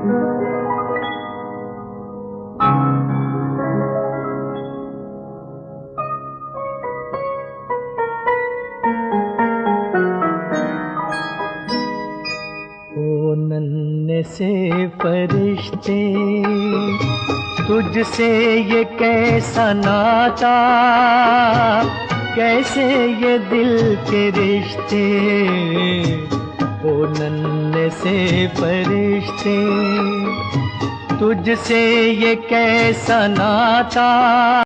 ओ नन्हे से फरिश्ते, तुझसे ये कैसा नाता, कैसे ये दिल के रिश्ते। ओ नन्हे से फरिश्ते, तुझसे ये कैसा नाता।